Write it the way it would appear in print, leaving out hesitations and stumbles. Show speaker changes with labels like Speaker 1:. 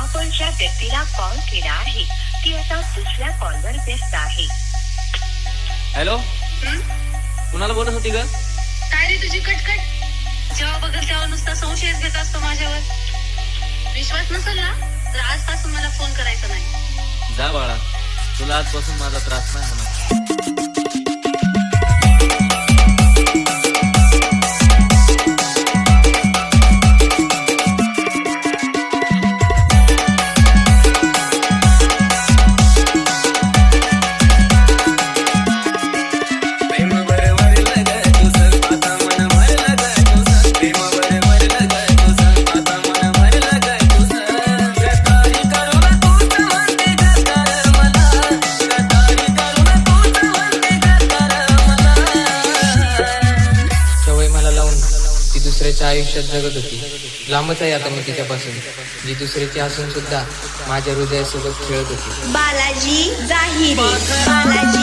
Speaker 1: आपण ज्या व्यक्तीला कॉल केला आहे ती आता दुसऱ्या कॉलवर व्यस्त आहे.
Speaker 2: हॅलो, कुणाला बोलत होती ग?
Speaker 3: काय रे तुझी कटकट? जेव्हा बघल तेव्हा नुसता संशयच घेत असतो माझ्यावर. विश्वास नसेल ना तर आजपासून मला फोन करायचा नाही.
Speaker 2: जा बाळा, तुला आजपासून माझा त्रास नाही होणार.
Speaker 4: दुसऱ्याच्या आयुष्यात जगत होती. लांबच आहे आता मी तिच्यापासून, जी दुसऱ्याची असून सुद्धा माझ्या हृदयासोबत खेळत होती.
Speaker 5: बालाजी जाहिरे, बालाजी